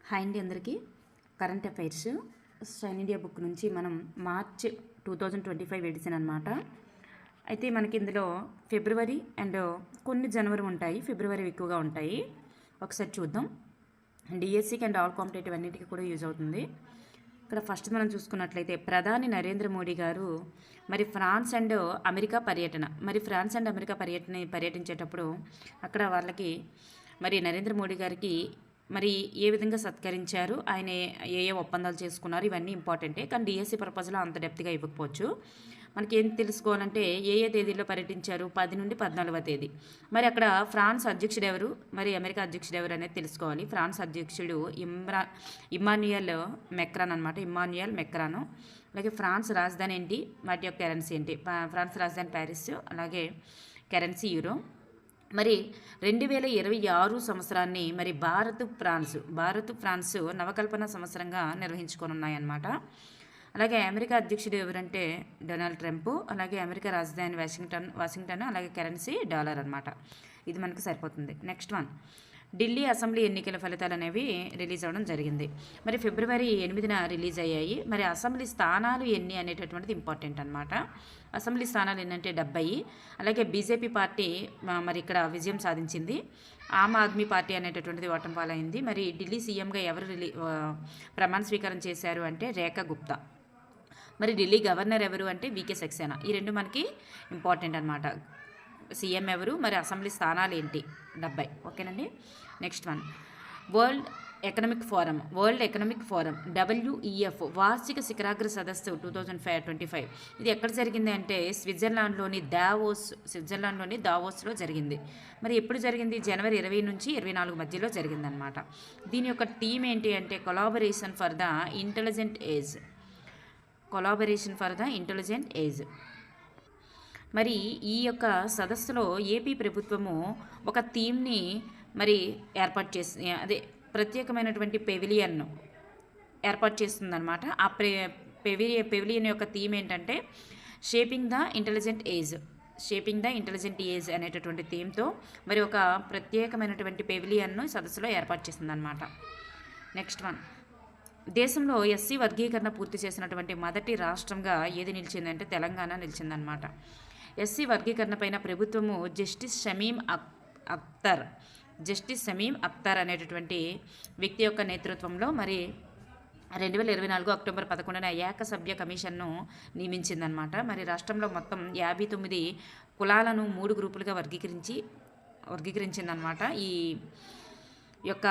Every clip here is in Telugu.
హాయ్ అండి అందరికీ. Current affairs sign India book నుంచి మనం మార్చ్ 2025 ఎడిషన్ అనమాట. అయితే మనకి ఇందులో ఫిబ్రవరి అండ్ కొన్ని జనవరి ఉంటాయి, ఫిబ్రవరి ఎక్కువగా ఉంటాయి. ఒకసారి చూద్దాం. డిఎస్సికి అండ్ ఆల్ కాంపిటేటివ్ అన్నిటికీ కూడా యూజ్ అవుతుంది. ఇక్కడ ఫస్ట్ మనం చూసుకున్నట్లయితే ప్రధాని నరేంద్ర మోడీ గారు ఫ్రాన్స్ అండ్ అమెరికా పర్యటించేటప్పుడు అక్కడ వాళ్ళకి నరేంద్ర మోడీ గారికి ఏ విధంగా సత్కరించారు, ఆయన ఏ ఒప్పందాలు చేసుకున్నారు, ఇవన్నీ ఇంపార్టెంటే. కానీ డిఎస్సి పర్పస్లో అంత డెప్త్గా ఇవ్వకపోవచ్చు. మనకి ఏం తెలుసుకోవాలంటే ఏ తేదీలో పర్యటించారు, 10 నుండి 14వ తేదీ. అక్కడ ఫ్రాన్స్ అధ్యక్షుడు ఎవరు, అమెరికా అధ్యక్షుడు ఎవరు అనేది తెలుసుకోవాలి. ఫ్రాన్స్ అధ్యక్షుడు ఇమ్మాన్యుయల్ మెక్రాన్ అనమాట. ఇమ్మాన్యుయల్ మెక్రాను. అలాగే ఫ్రాన్స్ రాజధాని ఏంటి, వాటి యొక్క కరెన్సీ ఏంటి. ఫ్రాన్స్ రాజధాని ప్యారిస్, అలాగే కరెన్సీ యూరో. 2026 సంవత్సరాన్ని భారత్ ఫ్రాన్స్ నవకల్పన సంవత్సరంగా నిర్వహించుకోనున్నాయన్నమాట. అలాగే అమెరికా అధ్యక్షుడు ఎవరంటే డొనాల్డ్ ట్రంప్. అలాగే అమెరికా రాజధాని వాషింగ్టన్, అలాగే కరెన్సీ డాలర్ అనమాట. ఇది మనకు సరిపోతుంది. నెక్స్ట్ వన్, ఢిల్లీ అసెంబ్లీ ఎన్నికల ఫలితాలు అనేవి రిలీజ్ అవ్వడం జరిగింది. ఫిబ్రవరి 8న రిలీజ్ అయ్యాయి. అసెంబ్లీ స్థానాలు ఎన్ని అనేటటువంటిది ఇంపార్టెంట్ అనమాట. అసెంబ్లీ స్థానాలు ఏంటంటే 70. అలాగే బీజేపీ పార్టీ ఇక్కడ విజయం సాధించింది. ఆమ్ ఆద్మీ పార్టీ అనేటటువంటిది ఓటమి పాలైంది. ఢిల్లీ సీఎంగా ఎవరు ప్రమాణ స్వీకారం చేశారు అంటే రేఖా గుప్తా. ఢిల్లీ గవర్నర్ ఎవరు అంటే వికే సక్సేనా. ఈ రెండు మనకి ఇంపార్టెంట్ అనమాట. సీఎం ఎవరు, అసెంబ్లీ స్థానాలు ఏంటి, 70. ఓకేనండి. Next one, world economic forum WEF వార్షిక శిఖరాగ్ర సదస్సు 2025 ఇది ఎక్కడ జరిగింది అంటే స్విట్జర్లాండ్లోని దావోస్లో జరిగింది. ఎప్పుడు జరిగింది? జనవరి 20 నుంచి 24 మధ్యలో జరిగిందనమాట. దీని యొక్క థీమ్ ఏంటి అంటే collaboration for the intelligent age. ఈ యొక్క సదస్సులో ఏపీ ప్రభుత్వము ఒక థీమ్ని ఏర్పాటు చేసి ప్రత్యేకమైనటువంటి పెవిలియన్ను ఏర్పాటు చేస్తుందన్నమాట. ఆ పెవిలియన్ యొక్క థీమ్ ఏంటంటే షేపింగ్ ద ఇంటెలిజెంట్ ఏజ్ అనేటటువంటి థీమ్తో ఒక ప్రత్యేకమైనటువంటి పెవిలియన్ను సదస్సులో ఏర్పాటు చేస్తుందన్నమాట. నెక్స్ట్ వన్, దేశంలో ఎస్సీ వర్గీకరణ పూర్తి చేసినటువంటి మొదటి రాష్ట్రంగా ఏది నిలిచిందంటే తెలంగాణ నిలిచిందనమాట. ఎస్సీ వర్గీకరణ పైన ప్రభుత్వము జస్టిస్ షమీం అఖ్తర్ అనేటటువంటి వ్యక్తి యొక్క నేతృత్వంలో 2024 అక్టోబర్ 11న ఏకసభ్య కమిషన్ను నియమించిందనమాట. రాష్ట్రంలో మొత్తం 59 కులాలను 3 గ్రూపులుగా వర్గీకరించిందనమాట ఈ యొక్క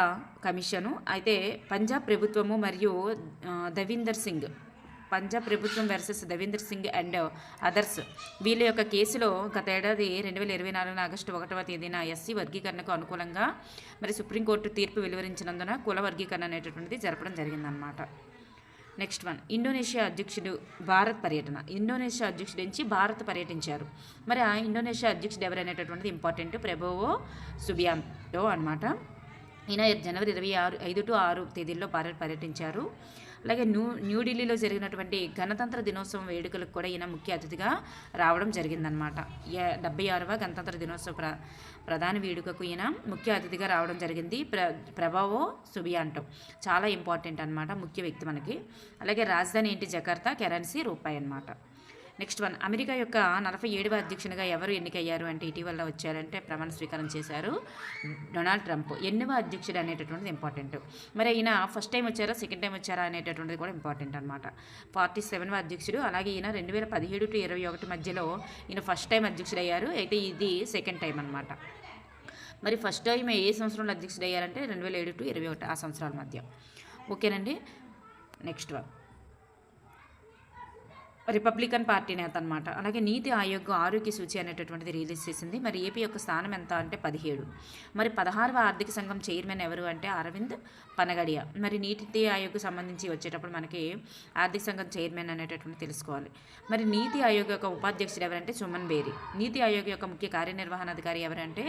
కమిషను. అయితే పంజాబ్ ప్రభుత్వము పంజాబ్ ప్రభుత్వం versus Davinder Singh and others వీళ్ళ యొక్క కేసులో గత ఏడాది 2024 ఆగస్టు 1వ తేదీన ఎస్సీ వర్గీకరణకు అనుకూలంగా సుప్రీంకోర్టు తీర్పు వెలువరించినందున కుల వర్గీకరణ అనేటటువంటిది జరపడం జరిగిందనమాట. నెక్స్ట్ వన్, ఇండోనేషియా అధ్యక్షుడు ఇండోనేషియా అధ్యక్షుడు నుంచి భారత్ పర్యటించారు. ఆ ఇండోనేషియా అధ్యక్షుడు ఎవరనేటటువంటిది ఇంపార్టెంట్. ప్రబోవో సుబియాంటో అనమాట. ఈయన జనవరి 5 to 6 తేదీల్లో భారత్ పర్యటించారు. అలాగే న్యూఢిల్లీలో జరిగినటువంటి గణతంత్ర దినోత్సవం వేడుకలకు కూడా ఈయన ముఖ్య అతిథిగా రావడం జరిగిందనమాట. 76వ గణతంత్ర దినోత్సవ ప్రధాన వేడుకకు ఈయన ముఖ్య అతిథిగా రావడం జరిగింది. ప్రబోవో సుబియాంటో చాలా ఇంపార్టెంట్ అనమాట, ముఖ్య వ్యక్తి మనకి. అలాగే రాజధాని ఏంటి? జకార్తా, కరెన్సీ రూపాయి అనమాట. నెక్స్ట్ వన్, అమెరికా యొక్క 47వ అధ్యక్షునిగా ఎవరు ఎన్నికయ్యారు అంటే ఇటీవల వచ్చారంటే ప్రమాణ స్వీకారం చేశారు డొనాల్డ్ ట్రంప్. ఎన్నవ అధ్యక్షుడు అనేటటువంటిది ఇంపార్టెంట్. ఈయన ఫస్ట్ టైం వచ్చారా, సెకండ్ టైం వచ్చారా అనేటటువంటిది కూడా ఇంపార్టెంట్ అనమాట. 47వ అధ్యక్షుడు. అలాగే ఈయన 2017 to 21 మధ్యలో ఈయన ఫస్ట్ టైం అధ్యక్షుడు అయ్యారు. అయితే ఇది సెకండ్ టైం అనమాట. ఫస్ట్ టైం ఏ సంవత్సరంలో అధ్యక్షుడు అయ్యారంటే 2007 to 21 ఆ సంవత్సరాల మధ్య. ఓకేనండి. నెక్స్ట్ వన్, రిపబ్లికన్ పార్టీ నేత అనమాట. అలాగే నీతి ఆయోగ్ ఆరోగ్య సూచి అనేటటువంటిది రిలీజ్ చేసింది. ఏపీ యొక్క స్థానం ఎంత అంటే 17. 16వ ఆర్థిక సంఘం చైర్మన్ ఎవరు అంటే అరవింద్ పనగడియా. నీతి ఆయోగ్కు సంబంధించి వచ్చేటప్పుడు మనకి ఆర్థిక సంఘం చైర్మన్ అనేటటువంటి తెలుసుకోవాలి. నీతి ఆయోగ్ యొక్క ఉపాధ్యక్షుడు ఎవరంటే సుమన్ బేరి. నీతి ఆయోగ్ యొక్క ముఖ్య కార్యనిర్వహణాధికారి ఎవరంటే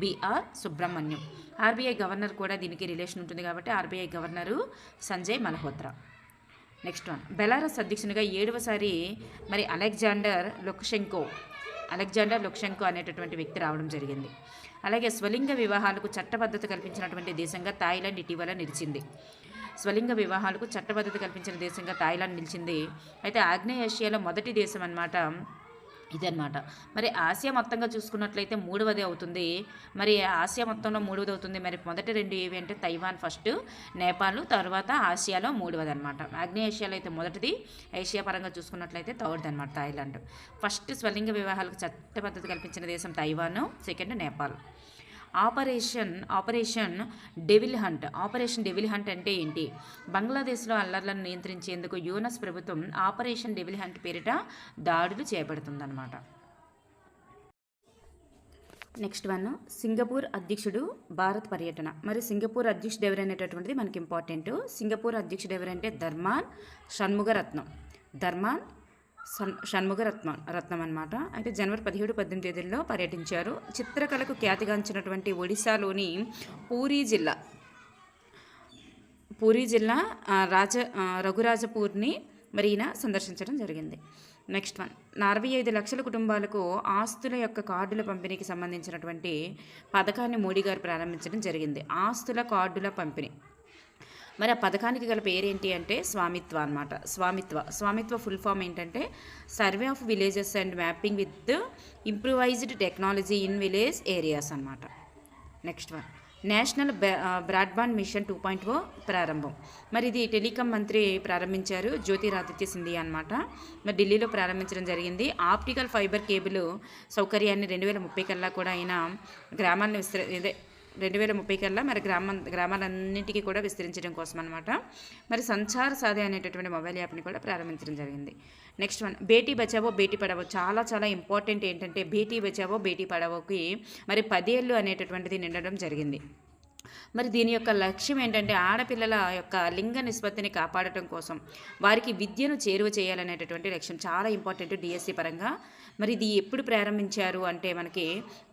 బిఆర్ సుబ్రహ్మణ్యం. ఆర్బీఐ గవర్నర్ కూడా దీనికి రిలేషన్ ఉంటుంది కాబట్టి RBI governor Sanjay Malhotra. Next one, Belarus అధ్యక్షునిగా 7వసారి అలెగ్జాండర్ లుకషెంకో అనేటటువంటి వ్యక్తి రావడం జరిగింది. అలాగే స్వలింగ వివాహాలకు చట్టబద్ధత కల్పించినటువంటి దేశంగా థాయిలాండ్ ఇటీవల నిలిచింది. స్వలింగ వివాహాలకు చట్టబద్ధత కల్పించిన దేశంగా థాయిలాండ్ నిలిచింది. అయితే ఆగ్నేయ ఏషియాలో మొదటి దేశం అన్నమాట ఇదనమాట. మరి ఆసియా మొత్తంగా చూసుకున్నట్లయితే మూడవది అవుతుంది. మరి ఆసియా మొత్తంలో మూడవది అవుతుంది. మరి మొదటి రెండు ఏవి అంటే తైవాన్ ఫస్ట్, నేపాల్, తర్వాత ఆసియాలో మూడవది అనమాట. ఆగ్నేయ ఏషియాలో అయితే మొదటిది, ఏషియా పరంగా చూసుకున్నట్లయితే థర్డ్ అనమాట థాయిలాండ్. ఫస్ట్ స్వలింగ వివాహాలకు చట్టబద్ధత కల్పించిన దేశం Taiwan, second Nepal. Operation devil hunt అంటే ఏంటి? బంగ్లాదేశ్లో అల్లర్లను నియంత్రించేందుకు యూనస్ ప్రభుత్వం ఆపరేషన్ డెవిల్ హంట్ పేరిట దాడులు చేపడుతుందన్నమాట. నెక్స్ట్ వన్, సింగపూర్ అధ్యక్షుడు భారత్ పర్యటన. మరి సింగపూర్ అధ్యక్షుడు ఎవరనేటటువంటిది మనకి ఇంపార్టెంట్. సింగపూర్ అధ్యక్షుడు ఎవరంటే ధర్మాన్ షణ్ముగరత్నం అనమాట. అయితే జనవరి 17, 18 తేదీల్లో పర్యటించారు. చిత్రకళకు ఖ్యాతిగాంచినటువంటి ఒడిశాలోని పూరీ జిల్లా రఘురాజపూర్ని మరి ఈయన సందర్శించడం జరిగింది. నెక్స్ట్ వన్, 45 లక్షల కుటుంబాలకు ఆస్తుల యొక్క కార్డుల పంపిణీకి సంబంధించినటువంటి పథకాన్ని మోడీ గారు ప్రారంభించడం జరిగింది. ఆస్తుల కార్డుల పంపిణీ. మరి ఆ పథకానికి గల పేరేంటి అంటే స్వామిత్వ అనమాట. స్వామిత్వ ఫుల్ ఫామ్ ఏంటంటే survey of villages and mapping with improvised technology in village areas అనమాట. Next one, national broadband mission 2.0 ప్రారంభం. మరి ఇది టెలికాం మంత్రి ప్రారంభించారు, జ్యోతిరాదిత్య సింధియా అనమాట. మరి ఢిల్లీలో ప్రారంభించడం జరిగింది. ఆప్టికల్ ఫైబర్ కేబుల్ సౌకర్యాన్ని 2030 కల్లా కూడా ఆయన గ్రామాలను 2030 కల్లా మరి గ్రామాలన్నింటికీ కూడా విస్తరించడం కోసం అనమాట. మరి సంచార్ సాధి అనేటటువంటి మొబైల్ యాప్ని కూడా ప్రారంభించడం జరిగింది. Next one, Beti Bachao Beti Padhao. చాలా ఇంపార్టెంట్ ఏంటంటే బేటీ బచావో బేటీ పడావోకి మరి 10 ఏళ్ళు అనేటటువంటిది నిండడం జరిగింది. మరి దీని యొక్క లక్ష్యం ఏంటంటే ఆడపిల్లల యొక్క లింగ నిష్పత్తిని కాపాడటం కోసం వారికి విద్యను చేరువ చేయాలనేటటువంటి లక్ష్యం. చాలా ఇంపార్టెంట్ డిఎస్సి పరంగా. మరి ఇది ఎప్పుడు ప్రారంభించారు అంటే మనకి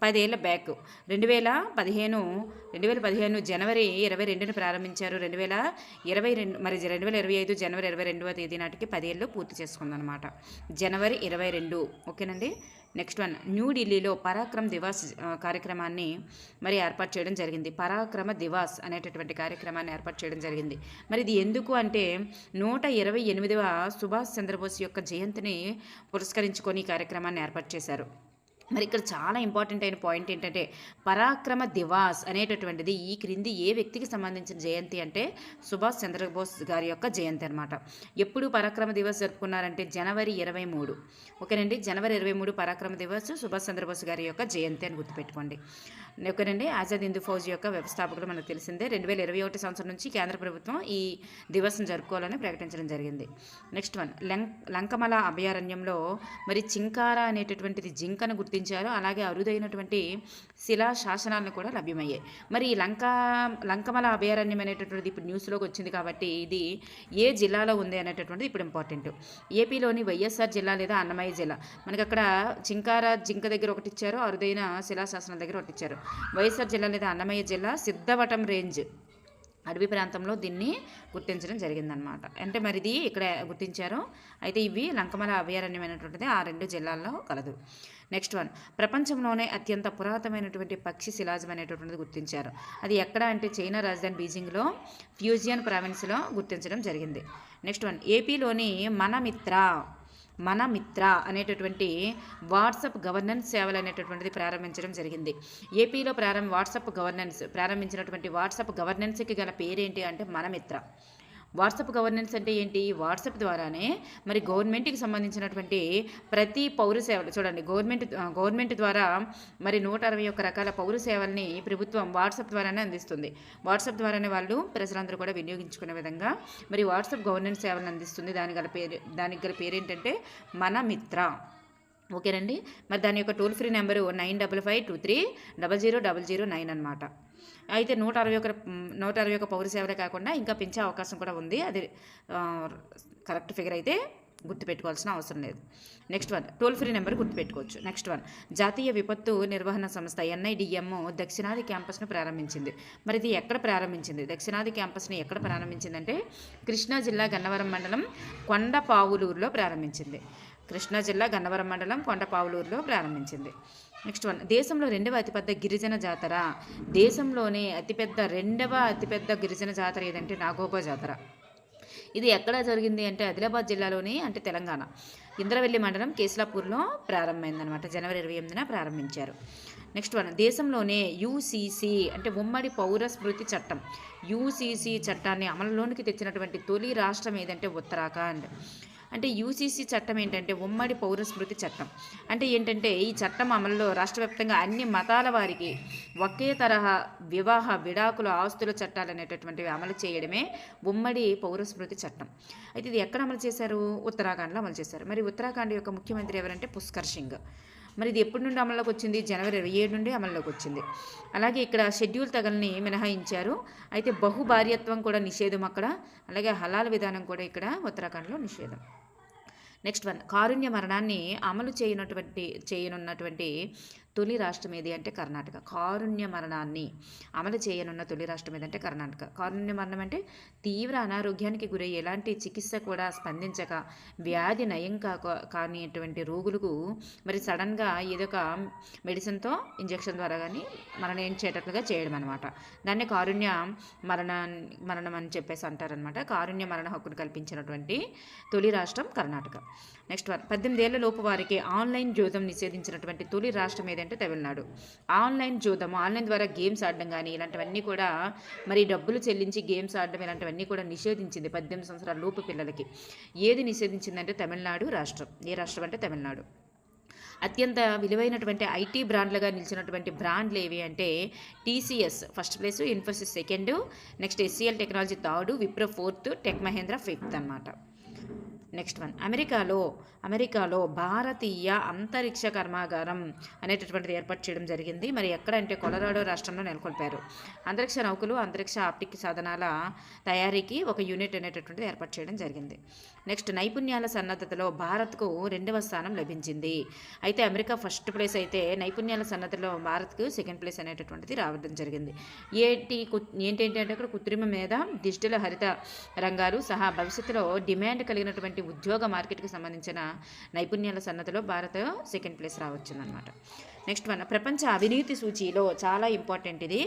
10 ఏళ్ళ బ్యాక్ 2015 జనవరి 22న ప్రారంభించారు. 2022 మరి 2025 జనవరి 22వ తేదీ నాటికి 10 ఏళ్ళు పూర్తి చేసుకుందనమాట. జనవరి 22. ఓకేనండి. నెక్స్ట్ వన్, న్యూఢిల్లీలో పరాక్రమ్ దివాస్ కార్యక్రమాన్ని మరి ఏర్పాటు చేయడం జరిగింది. పరాక్రమ దివాస్ అనేటటువంటి కార్యక్రమాన్ని ఏర్పాటు చేయడం జరిగింది. మరి ఇది ఎందుకు అంటే 128వ సుభాష్ చంద్రబోస్ యొక్క జయంతిని పురస్కరించుకొని ఈ కార్యక్రమాన్ని ఏర్పాటు చేశారు. మరి ఇక్కడ చాలా ఇంపార్టెంట్ అయిన పాయింట్ ఏంటంటే పరాక్రమ దివాస్ అనేటటువంటిది ఈ క్రింది ఏ వ్యక్తికి సంబంధించిన జయంతి అంటే సుభాష్ చంద్రబోస్ గారి యొక్క జయంతి అనమాట. ఎప్పుడు పరాక్రమ దివస్ జరుపుకున్నారంటే జనవరి 23. ఓకేనండి, జనవరి 23 పరాక్రమ దివస్ సుభాష్ చంద్రబోస్ గారి యొక్క జయంతి అని గుర్తుపెట్టుకోండి. ఓకేనండి. ఆజాద్ హిందూ ఫౌజ్ యొక్క వ్యవస్థాపకుడు మనకు తెలిసిందే. 2021 సంవత్సరం నుంచి కేంద్ర ప్రభుత్వం ఈ దివస్ను జరుపుకోవాలని ప్రకటించడం జరిగింది. నెక్స్ట్ వన్, లంకమల అభయారణ్యంలో మరి చింకార అనేటటువంటిది జింకను గుర్తించారు. అలాగే అరుదైనటువంటి శిలా శాసనాలను కూడా లభ్యమయ్యాయి. మరి ఈ లంకమల అభయారణ్యం అనేటటువంటిది ఇప్పుడు న్యూస్లోకి వచ్చింది కాబట్టి ఇది ఏ జిల్లాలో ఉంది అనేటటువంటిది ఇప్పుడు ఇంపార్టెంట్. ఏపీలోని వైఎస్ఆర్ జిల్లా లేదా అన్నమయ్య జిల్లా. మనకి అక్కడ చింకార జింక దగ్గర ఒకటి ఇచ్చారు, అరుదైన శిలాశాసనం దగ్గర ఒకటి ఇచ్చారు. వైఎస్ఆర్ జిల్లా లేదా అన్నమయ్య జిల్లా సిద్ధవటం రేంజ్ అడవి ప్రాంతంలో దీన్ని గుర్తించడం జరిగిందనమాట. అంటే మరి ఇది ఇక్కడ గుర్తించారు. అయితే ఇవి లంకమల అభయారణ్యం అనేటువంటిది ఆ 2 జిల్లాల్లో కలదు. నెక్స్ట్ వన్, ప్రపంచంలోనే అత్యంత పురాతనమైనటువంటి పక్షి శిలాజం అనేటటువంటిది గుర్తించారు. అది ఎక్కడ అంటే చైనా రాజధాని బీజింగ్లో ఫ్యూజియన్ ప్రావిన్స్లో గుర్తించడం జరిగింది. నెక్స్ట్ వన్, ఏపీలోని మన మిత్ర అనేటటువంటి వాట్సాప్ గవర్నెన్స్ సేవలు అనేటటువంటిది ప్రారంభించడం జరిగింది. ఏపీలో వాట్సాప్ ప్రారంభించినటువంటి వాట్సాప్ గవర్నెన్స్కి గల పేరేంటి అంటే మన మిత్ర. వాట్సాప్ గవర్నెన్స్ అంటే ఏంటి? వాట్సాప్ ద్వారానే మరి గవర్నమెంట్కి సంబంధించినటువంటి ప్రతి పౌర సేవలు చూడండి, గవర్నమెంట్ ద్వారా మరి 161 రకాల పౌర సేవల్ని ప్రభుత్వం వాట్సాప్ ద్వారానే అందిస్తుంది. వాట్సాప్ ద్వారానే వాళ్ళు ప్రజలందరూ కూడా వినియోగించుకునే విధంగా మరి వాట్సాప్ గవర్నెన్స్ సేవలను అందిస్తుంది. దానికి గల పేరు ఏంటంటే మన మిత్ర. ఓకేనండి. మరి దాని యొక్క టోల్ ఫ్రీ నెంబరు 9552300009 అనమాట. అయితే 161 పౌర సేవలే కాకుండా ఇంకా పెంచే అవకాశం కూడా ఉంది. అది కరెక్ట్ ఫిగర్ అయితే గుర్తుపెట్టుకోవాల్సిన అవసరం లేదు. Next one, toll free number గుర్తుపెట్టుకోవచ్చు. నెక్స్ట్ వన్, జాతీయ విపత్తు నిర్వహణ సంస్థ NIDM దక్షిణాది క్యాంపస్ను ప్రారంభించింది. మరి ఇది ఎక్కడ ప్రారంభించింది? దక్షిణాది క్యాంపస్ని ఎక్కడ ప్రారంభించిందంటే కృష్ణా జిల్లా గన్నవరం మండలం కొండపావులూరులో ప్రారంభించింది. కృష్ణా జిల్లా గన్నవరం మండలం కొండపావులూరులో ప్రారంభించింది. నెక్స్ట్ వన్, దేశంలో రెండవ అతిపెద్ద గిరిజన జాతర. దేశంలోనే రెండవ అతిపెద్ద గిరిజన జాతర ఏదంటే నాగోబా జాతర. ఇది ఎక్కడ జరిగింది అంటే ఆదిలాబాద్ జిల్లాలోని, అంటే తెలంగాణ, ఇంద్రవెల్లి మండలం కేస్లాపూర్లో ప్రారంభమైందనమాట. జనవరి 28న ప్రారంభించారు. నెక్స్ట్ వన్, దేశంలోనే యూసీసీ అంటే ఉమ్మడి పౌర స్మృతి చట్టం, యూసీసీ చట్టాన్ని అమలులోనికి తెచ్చినటువంటి తొలి రాష్ట్రం ఏదంటే ఉత్తరాఖండ్. అంటే యూసీసీ చట్టం ఏంటంటే ఉమ్మడి పౌర స్మృతి చట్టం. అంటే ఏంటంటే ఈ చట్టం అమలులో రాష్ట్ర వ్యాప్తంగా అన్ని మతాల వారికి ఒకే తరహా వివాహ, విడాకుల, ఆస్తుల చట్టాలు అనేటటువంటివి అమలు చేయడమే ఉమ్మడి పౌర స్మృతి చట్టం. అయితే ఇది ఎక్కడ అమలు చేశారు? ఉత్తరాఖండ్లో అమలు చేశారు. మరి ఉత్తరాఖండ్ యొక్క ముఖ్యమంత్రి ఎవరంటే పుష్కర్ సింగ్. మరి ఇది ఎప్పటి నుండి అమల్లోకి వచ్చింది? జనవరి 27 నుండి అమల్లోకి వచ్చింది. అలాగే ఇక్కడ షెడ్యూల్ తెగల్ని మినహాయించారు. అయితే బహుభార్యత్వం కూడా నిషేధం అక్కడ. అలాగే హలాల్ విధానం కూడా ఇక్కడ ఉత్తరాఖండ్లో నిషేధం. నెక్స్ట్ వన్, కారుణ్య మరణాన్ని అమలు చేయనున్నటువంటి తొలి రాష్ట్రం ఏది అంటే కర్ణాటక. కారుణ్య మరణాన్ని అమలు చేయనున్న తొలి రాష్ట్రం ఏదంటే కర్ణాటక. కారుణ్య మరణం అంటే తీవ్ర అనారోగ్యానికి గురై ఎలాంటి చికిత్స కూడా స్పందించక వ్యాధి నయం కానిటువంటి రోగులకు మరి సడన్గా ఏదో ఒక మెడిసిన్తో, ఇంజెక్షన్ ద్వారా కానీ మరణించేటట్లుగా చేయడం అనమాట. దాన్ని కారుణ్య మరణం అని చెప్పేసి అంటారనమాట. కారుణ్య మరణ హక్కును కల్పించినటువంటి తొలి రాష్ట్రం కర్ణాటక. నెక్స్ట్ వన్, 18 ఏళ్ల లోపు వారికి ఆన్లైన్ జూదం నిషేధించినటువంటి తొలి రాష్ట్రం ఏదంటే తమిళనాడు. ఆన్లైన్ జూదం, ఆన్లైన్ ద్వారా గేమ్స్ ఆడడం కానీ ఇలాంటివన్నీ కూడా, మరి డబ్బులు చెల్లించి గేమ్స్ ఆడడం ఇలాంటివన్నీ కూడా నిషేధించింది 18 సంవత్సరాల లోపు పిల్లలకి. ఏది నిషేధించిందంటే తమిళనాడు రాష్ట్రం. ఏ రాష్ట్రం అంటే తమిళనాడు. అత్యంత విలువైనటువంటి ఐటీ బ్రాండ్లుగా నిలిచినటువంటి బ్రాండ్లు ఏవి అంటే TCS first place, Infosys second, next HCL technology third, Wipro fourth, tech Mahindra fifth అన్నమాట. నెక్స్ట్ వన్, అమెరికాలో భారతీయ అంతరిక్ష కర్మాగారం అనేటటువంటిది ఏర్పాటు చేయడం జరిగింది. మరి ఎక్కడంటే కొలరాడో రాష్ట్రంలో నెలకొల్పారు. అంతరిక్ష నౌకలు, అంతరిక్ష ఆప్టిక్ సాధనాల తయారీకి ఒక యూనిట్ అనేటటువంటిది ఏర్పాటు చేయడం జరిగింది. నెక్స్ట్, నైపుణ్యాల సన్నద్ధతలో భారత్కు 2వ స్థానం లభించింది. అయితే అమెరికా ఫస్ట్ ప్లేస్ అయితే నైపుణ్యాల సన్నద్ధతలో భారత్కు సెకండ్ ప్లేస్ అనేటటువంటిది రావడం జరిగింది. ఏంటంటే అక్కడ కృత్రిమ మీద, డిజిటల్, హరిత రంగాలు సహా భవిష్యత్తులో డిమాండ్ కలిగినటువంటి ఉద్యోగ మార్కెట్కి సంబంధించిన నైపుణ్యాల సన్నద్ధలో భారత్ సెకండ్ ప్లేస్ రావచ్చునమాట. నెక్స్ట్ వన్, ప్రపంచ అవినీతి సూచీలో చాలా ఇంపార్టెంట్ ఇది.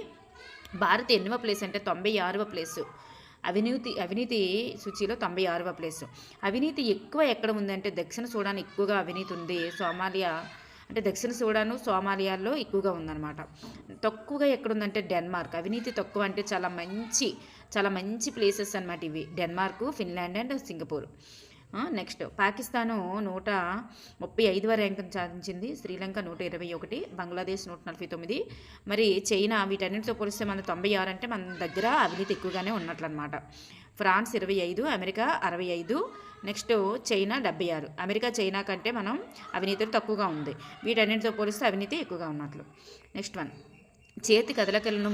భారత్ ఎన్నవ ప్లేస్ అంటే 96వ ప్లేసు. అవినీతి సూచీలో 96వ ప్లేసు. అవినీతి ఎక్కువ ఎక్కడ ఉందంటే దక్షిణ సూడాన్ ఎక్కువగా అవినీతి ఉంది. సోమాలియా అంటే దక్షిణ సూడాను, సోమాలియాలో ఎక్కువగా ఉందన్నమాట. తక్కువగా ఎక్కడుందంటే డెన్మార్క్. అవినీతి తక్కువ అంటే చాలా మంచి ప్లేసెస్ అన్నమాట ఇవి. Denmark, Finland and Singapore. Next, Pakistan 135వ ర్యాంకును సాధించింది. శ్రీలంక 121, బంగ్లాదేశ్ 149. మరి చైనా వీటన్నిటితో పోలిస్తే మన 96 అంటే మన దగ్గర అవినీతి ఎక్కువగానే ఉన్నట్లు అనమాట. France 25, America 65, next China 76. America, China కంటే మనం అవినీతి తక్కువగా ఉంది. వీటన్నిటితో పోలిస్తే అవినీతి ఎక్కువగా ఉన్నట్లు. నెక్స్ట్ వన్, చేతి కదలికలను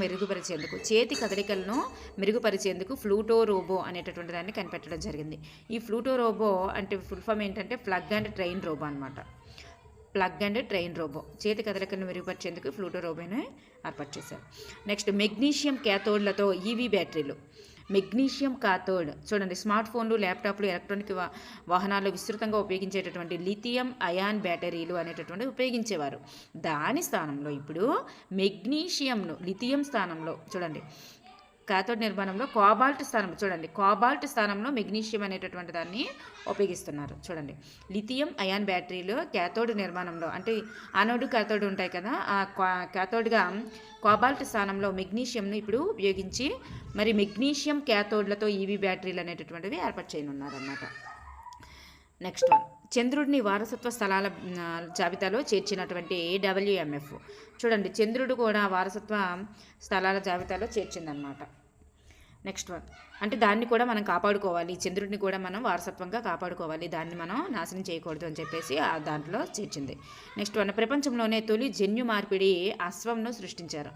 మెరుగుపరిచేందుకు ఫ్లూటో రోబో అనేటటువంటి దాన్ని కనిపెట్టడం జరిగింది. ఈ ఫ్లూటో రోబో అంటే ఫుల్ ఫామ్ ఏంటంటే ప్లగ్ అండ్ ట్రైన్ రోబో అనమాట. ప్లగ్ అండ్ ట్రైన్ రోబో చేతి కదలికలను మెరుగుపరిచేందుకు ఫ్లూటో రోబోని ఏర్పాటు చేశారు. నెక్స్ట్, మెగ్నీషియం క్యాథోడ్లతో ఈవీ బ్యాటరీలు. మెగ్నీషియం కాథోడ్ చూడండి, స్మార్ట్ ఫోన్లు, ల్యాప్టాప్లు, ఎలక్ట్రానిక్ వాహనాల్లో విస్తృతంగా ఉపయోగించేటటువంటి లిథియం అయాన్ బ్యాటరీలు అనేటటువంటి ఉపయోగించేవారు. దాని స్థానంలో ఇప్పుడు లిథియం స్థానంలో చూడండి, కాథోడ్ నిర్మాణంలో కోబాల్ట్ స్థానంలో మెగ్నీషియం అనేటటువంటి దాన్ని ఉపయోగిస్తున్నారు. చూడండి, లిథియం అయాన్ బ్యాటరీలు క్యాథోడ్ నిర్మాణంలో అంటే ఆనోడ్, కాథోడ్ ఉంటాయి కదా, ఆ క్యాథోడ్గా కోబాల్ట్ స్థానంలో మెగ్నీషియంను ఇప్పుడు ఉపయోగించి మరి మెగ్నీషియం క్యాథోడ్లతో ఈవీ బ్యాటరీలు అనేటటువంటివి ఏర్పాటు చేయనున్నారన్నమాట. నెక్స్ట్ వన్, చంద్రుడిని వారసత్వ స్థలాల జాబితాలో చేర్చినటువంటి WMF. చూడండి, చంద్రుడు కూడా వారసత్వ స్థలాల జాబితాలో చేర్చిందనమాట. నెక్స్ట్ వన్, అంటే దాన్ని కూడా మనం కాపాడుకోవాలి, చంద్రుడిని కూడా మనం వారసత్వంగా కాపాడుకోవాలి, దాన్ని మనం నాశనం చేయకూడదు అని చెప్పేసి దాంట్లో చేర్చింది. నెక్స్ట్ వన్, ప్రపంచంలోనే తొలి జన్యు మార్పిడి అశ్వంను సృష్టించారు.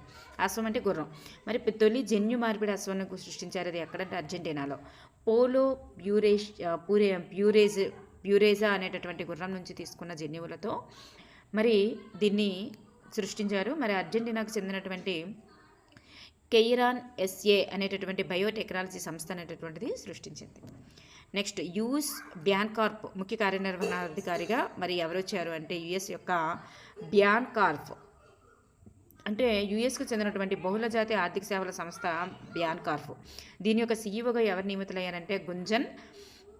అశ్వం అంటే గుర్రం. మరి తొలి జన్యు మార్పిడి అశ్వంను సృష్టించారు. అది ఎక్కడంటే అర్జెంటీనాలో. పోలో ప్యూరేజా అనేటటువంటి గుర్రం నుంచి తీసుకున్న జన్యువులతో మరి దీన్ని సృష్టించారు. మరి అర్జెంటీనాకు చెందినటువంటి కెయిరాన్ SA అనేటటువంటి బయోటెక్నాలజీ సంస్థ అనేటటువంటిది సృష్టించింది. నెక్స్ట్, యూఎస్ బ్యాన్కార్ప్ ముఖ్య కార్యనిర్వహణాధికారిగా మరి ఎవరు వచ్చారు అంటే US యొక్క బ్యాన్ కార్ఫ్ అంటే యుఎస్కు చెందినటువంటి బహుళజాతి ఆర్థిక సేవల సంస్థ బ్యాన్ కార్ఫ్. దీని యొక్క సీఈఓగా ఎవరు నియమితులయ్యారంటే గుంజన్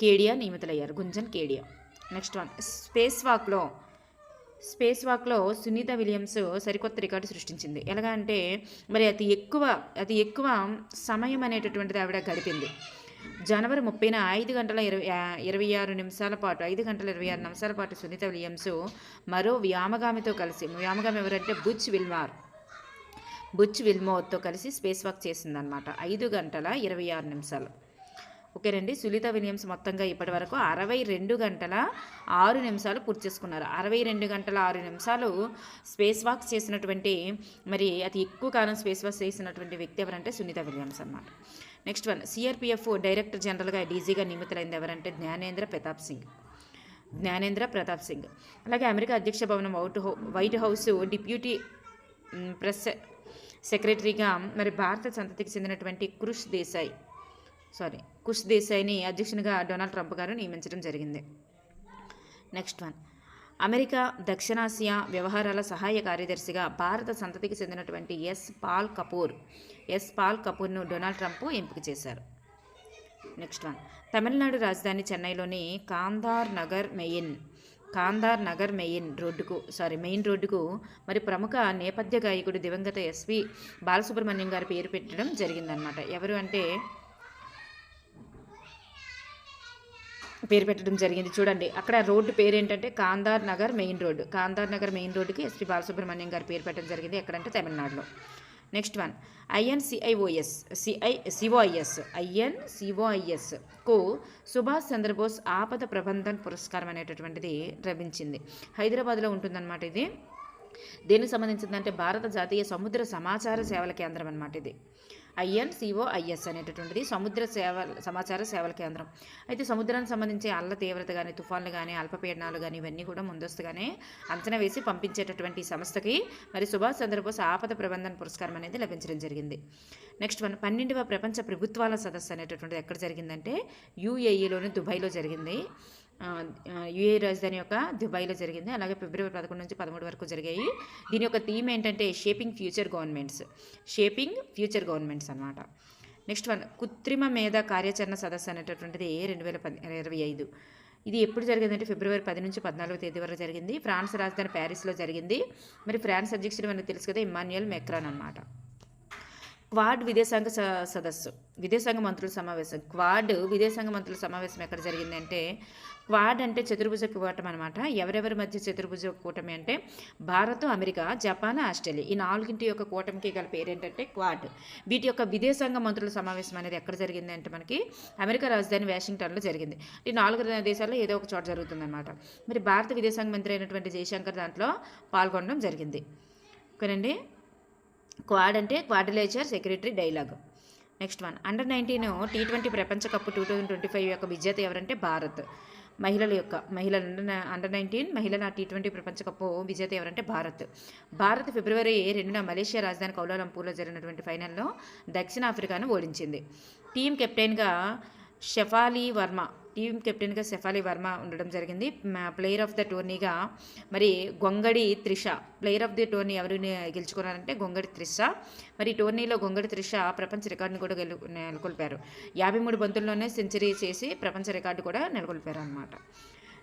కేడియా నియమితులయ్యారు. Gunjan Kedia. Next one, space వాక్లో సునీత విలియమ్స్ సరికొత్త రికార్డు సృష్టించింది. ఎలాగా అంటే మరి అతి ఎక్కువ సమయం అనేటటువంటిది ఆవిడ గడిపింది. జనవరి 30న 5 గంటల 26 నిమిషాల పాటు 5 గంటల 26 నిమిషాల పాటు సునీత విలియమ్స్ మరో వ్యామగామితో కలిసి, వ్యామగామి ఎవరంటే బుచ్ విల్మోర్తో కలిసి స్పేస్ వాక్ చేసిందనమాట. 5 గంటల 26 నిమిషాలు. ఓకేనండి. సునీత విలియమ్స్ మొత్తంగా ఇప్పటి వరకు 62 గంటల 6 నిమిషాలు పూర్తి చేసుకున్నారు. 62 గంటల 6 నిమిషాలు స్పేస్ వాక్ చేసినటువంటి మరి అతి ఎక్కువ కాలం స్పేస్ వాక్ చేసినటువంటి వ్యక్తి ఎవరంటే సునీత విలియమ్స్ అన్నమాట. నెక్స్ట్ వన్, సిఆర్పిఎఫ్ డైరెక్టర్ జనరల్గా డీజీగా నియమితులైంది ఎవరంటే జ్ఞానేంద్ర ప్రతాప్ సింగ్. అలాగే అమెరికా అధ్యక్ష భవనం వైట్ హౌస్ డిప్యూటీ ప్రెస్ సెక్రటరీగా మరి భారత సంతతికి చెందినటువంటి కుష్ దేశాయ్ని అధ్యక్షునిగా డొనాల్డ్ ట్రంప్ గారు నియమించడం జరిగింది. నెక్స్ట్ వన్, అమెరికా దక్షిణాసియా వ్యవహారాల సహాయ కార్యదర్శిగా భారత సంతతికి చెందినటువంటి ఎస్ పాల్ కపూర్ను డొనాల్డ్ ట్రంప్ ఎంపిక చేశారు. నెక్స్ట్ వన్, తమిళనాడు రాజధాని చెన్నైలోని కాందార్ నగర్ మెయిన్ రోడ్డుకు మరి ప్రముఖ నేపథ్య గాయకుడు దివంగత ఎస్పి బాలసుబ్రహ్మణ్యం గారి పేరు పెట్టడం జరిగిందనమాట. ఎవరు అంటే పేరు పెట్టడం జరిగింది. చూడండి అక్కడ రోడ్డు పేరు ఏంటంటే కాందార్ నగర్ మెయిన్ రోడ్డుకి ఎస్పి బాలసుబ్రహ్మణ్యం గారి పేరు పెట్టడం జరిగింది. ఎక్కడంటే తమిళనాడులో. నెక్స్ట్ వన్, ఐఎన్సిఓఐఎస్కు సుభాష్ చంద్రబోస్ ఆపద ప్రబంధన్ పురస్కారం అనేటటువంటిది లభించింది. హైదరాబాద్లో ఉంటుందన్నమాట. ఇది దేనికి సంబంధించిందంటే భారత జాతీయ సముద్ర సమాచార సేవల కేంద్రం అన్నమాట. ఇది ఐఎన్సిఓఐఎస్ అనేటటువంటిది సమాచార సేవల కేంద్రం. అయితే సముద్రానికి సంబంధించి అల్ల తీవ్రత కానీ, తుఫాన్లు కానీ, అల్పపీడనాలు కానీ ఇవన్నీ కూడా ముందస్తుగానే అంచనా వేసి పంపించేటటువంటి సంస్థకి మరి సుభాష్ చంద్రబోస్ ఆపద ప్రబంధన పురస్కారం అనేది లభించడం జరిగింది. నెక్స్ట్ వన్, 12వ ప్రపంచ ప్రభుత్వాల సదస్సు అనేటటువంటిది ఎక్కడ జరిగిందంటే యూఏఈలోని దుబాయ్లో జరిగింది. యూఏ రాజధాని యొక్క దుబాయ్లో జరిగింది. అలాగే ఫిబ్రవరి 11 నుంచి 13 వరకు జరిగాయి. దీని యొక్క థీమ్ ఏంటంటే షేపింగ్ ఫ్యూచర్ గవర్నమెంట్స్ అన్నమాట. నెక్స్ట్ వన్, కృత్రిమ మేధ కార్యాచరణ సదస్సు అనేటటువంటిది 2025. ఇది ఎప్పుడు జరిగిందంటే ఫిబ్రవరి 10 నుంచి 14వ తేదీ వరకు జరిగింది. ఫ్రాన్స్ రాజధాని ప్యారిస్లో జరిగింది. మరి ఫ్రాన్స్ అధ్యక్షుడు మనకు తెలుసు కదా, ఇమ్మాన్యుయల్ మెక్రాన్ అన్నమాట. క్వాడ్ విదేశాంగ మంత్రుల సమావేశం ఎక్కడ జరిగిందంటే, క్వాడ్ అంటే చతుర్భుజ కూటమి అనమాట. ఎవరెవరి మధ్య చతుర్భుజ కూటమి అంటే భారత్, అమెరికా, జపాన్, ఆస్ట్రేలియా ఈ 4 యొక్క కూటమికి గల పేరేంటంటే క్వాడ్. వీటి యొక్క విదేశాంగ మంత్రుల సమావేశం అనేది ఎక్కడ జరిగింది అంటే మనకి అమెరికా రాజధాని వాషింగ్టన్లో జరిగింది. ఈ 4 దేశాల్లో ఏదో ఒక చోట జరుగుతుందన్నమాట. మరి భారత విదేశాంగ మంత్రి అయినటువంటి జయశంకర్ దాంట్లో పాల్గొనడం జరిగింది. ఓకేనండి. క్వాడ్ అంటే quadrilateral secretary dialogue. Next one, under nineteen T20 ప్రపంచ కప్ 2025 యొక్క విజేత ఎవరంటే భారత్. అండర్-19 మహిళల T20 ప్రపంచ కప్ విజేత ఎవరంటే భారత్ ఫిబ్రవరి 2న మలేషియా రాజధాని కౌలాలంపూర్లో జరిగినటువంటి ఫైనల్లో దక్షిణాఫ్రికాను ఓడించింది. టీం కెప్టెన్గా షెఫాలి వర్మ ఉండడం జరిగింది. ప్లేయర్ ఆఫ్ ద టోర్నీగా మరి గొంగడి త్రిష ఎవరిని గెలుచుకున్నారంటే గొంగడి త్రిష. మరి ఈ టోర్నీలో గొంగడి త్రిష ప్రపంచ రికార్డుని కూడా నెలకొల్పారు. 53 బంతుల్లోనే సెంచరీ చేసి ప్రపంచ రికార్డు కూడా నెలకొల్పారు అన్నమాట.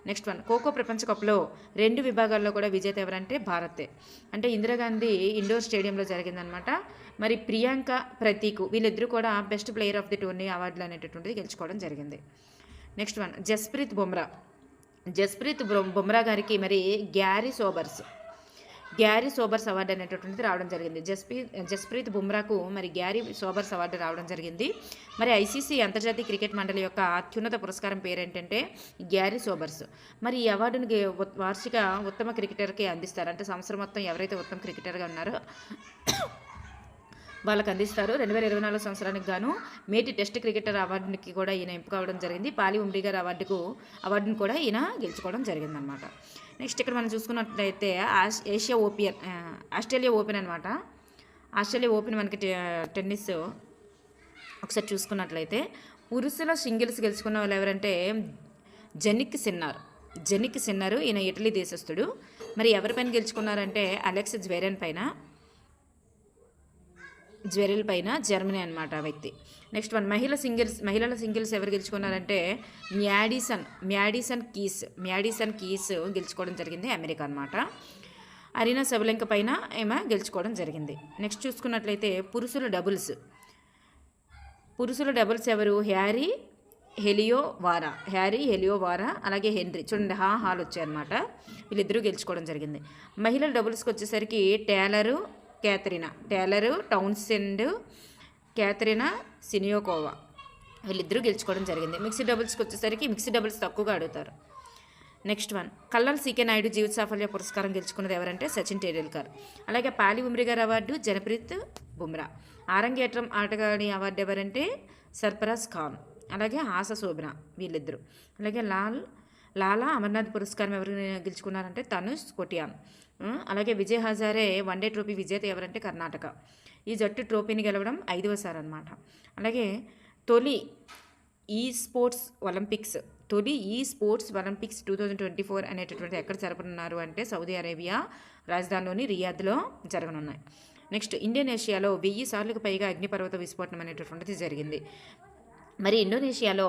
నెక్స్ట్ వన్, ఖోఖో ప్రపంచ కప్లో 2 విభాగాల్లో కూడా విజేత ఎవరంటే భారతే. అంటే ఇందిరాగాంధీ ఇండోర్ స్టేడియంలో జరిగిందనమాట. మరి ప్రియాంక, ప్రతీక్ వీళ్ళిద్దరూ కూడా best player of the tourney అవార్డులు అనేటటువంటిది గెలుచుకోవడం జరిగింది. నెక్స్ట్ వన్, జస్ప్రీత్ బుమ్రా గారికి మరి గ్యారీ సోబర్స్ అవార్డు అనేటటువంటిది రావడం జరిగింది. జస్ప్రీత్ బుమ్రాకు మరి గ్యారీ సోబర్స్ అవార్డు రావడం జరిగింది. మరి ఐసీసీ అంతర్జాతీయ క్రికెట్ మండలి యొక్క అత్యున్నత పురస్కారం పేరేంటంటే గ్యారీ సోబర్స్. మరి ఈ అవార్డుని వార్షిక ఉత్తమ క్రికెటర్కి అందిస్తారు. అంటే సంవత్సరం మొత్తం ఎవరైతే ఉత్తమ క్రికెటర్గా ఉన్నారో వాళ్ళకి అందిస్తారు. 2024 సంవత్సరానికి గాను మేటి టెస్ట్ క్రికెటర్ అవార్డుకి కూడా ఈయన ఎంపిక అవ్వడం జరిగింది. పాలి ఉమ్రిగర్ అవార్డును కూడా ఈయన గెలుచుకోవడం జరిగిందనమాట. నెక్స్ట్ ఇక్కడ మనం చూసుకున్నట్లయితే ఆస్ట్రేలియా ఓపెన్ అనమాట. ఆస్ట్రేలియా ఓపెన్ మనకి టెన్నిస్ ఒకసారి చూసుకున్నట్లయితే పురుషుల సింగిల్స్ గెలుచుకున్న వాళ్ళు ఎవరంటే జెనిక్ సిన్నర్ ఈయన ఇటలీ దేశస్థుడు. మరి ఎవరిపైన గెలుచుకున్నారంటే అలెక్స్ జ్వెరెల్ పైన జర్మనీ అనమాట ఆ వ్యక్తి. నెక్స్ట్ వన్ మహిళల సింగిల్స్ ఎవరు గెలుచుకున్నారంటే మ్యాడిసన్ కీస్ గెలుచుకోవడం జరిగింది, అమెరికా అనమాట. అరీనా సబలెంక పైన ఏమో గెలుచుకోవడం జరిగింది. నెక్స్ట్ చూసుకున్నట్లయితే పురుషుల డబుల్స్ ఎవరు? హ్యారీ హెలియోవారా అలాగే హెన్రీ. చూడండి హాల్ వచ్చాయన్నమాట. వీళ్ళిద్దరూ గెలుచుకోవడం జరిగింది. మహిళల డబుల్స్కి వచ్చేసరికి టేలరు టౌన్సెండ్, క్యాథరినా సినియోకోవా వీళ్ళిద్దరూ గెలుచుకోవడం జరిగింది. మిక్స్డ్ డబుల్స్కి వచ్చేసరికి మిక్స్డ్ డబుల్స్ తక్కువగా అడుగుతారు. నెక్స్ట్ వన్ కల్లాల్ సీకే నాయుడు జీవిత సాఫల్య పురస్కారం గెలుచుకున్నది ఎవరంటే సచిన్ టెండూల్కర్. అలాగే పాలి ఉమ్రిగర్ అవార్డు జనప్రీత్ బుమ్రా. ఆరంగేట్రం ఆటగాడి అవార్డు ఎవరంటే సర్ఫరాజ్ ఖాన్, అలాగే హాస శోభన వీళ్ళిద్దరు. అలాగే లాలా అమర్నాథ్ పురస్కారం ఎవరు గెలుచుకున్నారంటే తనుష్ కోటియాన్. అలాగే విజయ్ హజారే వన్డే ట్రోఫీ విజేత ఎవరంటే కర్ణాటక. ఈ జట్టు ట్రోఫీని గెలవడం 5వసారి అనమాట. అలాగే తొలి ఈ స్పోర్ట్స్ ఒలింపిక్స్ 2024 అనేటటువంటి ఎక్కడ జరపనున్నారు అంటే సౌదీ అరేబియా రాజధానిలోని రియాద్లో జరగనున్నాయి. నెక్స్ట్ ఇండోనేషియాలో 1000 సార్లకు పైగా అగ్నిపర్వత విస్ఫోటనం అనేటటువంటిది జరిగింది. మరి ఇండోనేషియాలో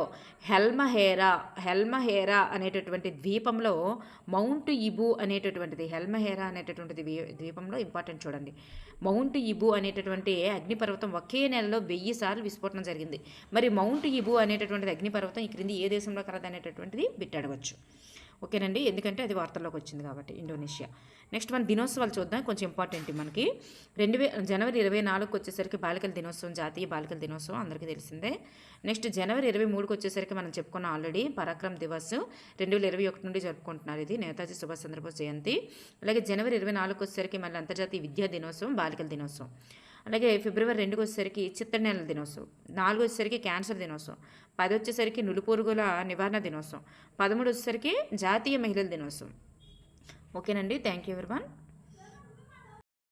హెల్మహేరా అనేటటువంటి ద్వీపంలో మౌంట్ ఇబు అనేటటువంటిది ద్వీపంలో ఇంపార్టెంట్ చూడండి. మౌంట్ ఇబు అనేటటువంటి అగ్నిపర్వతం ఒకే నెలలో 1000 సార్లు విస్ఫోటనం జరిగింది. మరి మౌంట్ ఇబు అనేటటువంటిది అగ్నిపర్వతం ఈ క్రింది ఏ దేశంలో కలదు అనేటటువంటిది బిట్టడవచ్చు. ఓకేనండి, ఎందుకంటే అది వార్తల్లోకి వచ్చింది కాబట్టి ఇండోనేషియా. నెక్స్ట్ మన దినోత్సవాలు చూద్దాం, కొంచెం ఇంపార్టెంట్ మనకి. జనవరి 24కి వచ్చేసరికి బాలికల దినోత్సవం, జాతీయ బాలికల దినోత్సవం అందరికీ తెలిసిందే. నెక్స్ట్ జనవరి 23కి వచ్చేసరికి మనం చెప్పుకున్నాం ఆల్రెడీ పరాక్రమ్ దివస్ 2021 నుండి జరుపుకుంటున్నారు. ఇది నేతాజీ సుభాష్ చంద్రబోస్ జయంతి. అలాగే జనవరి 24కి వచ్చేసరికి మళ్ళీ అంతర్జాతీయ విద్యా దినోత్సవం, బాలికల దినోత్సవం. అలాగే ఫిబ్రవరి 2కి వచ్చేసరికి చిత్తడినేల దినోత్సవం. 4 వచ్చేసరికి క్యాన్సర్ దినోత్సవం. 10 వచ్చేసరికి నులిపురుగుల నివారణ దినోత్సవం. 13 వచ్చేసరికి జాతీయ మహిళల దినోత్సవం. ఓకేనండి, థ్యాంక్ యూ ఎవరీవన్.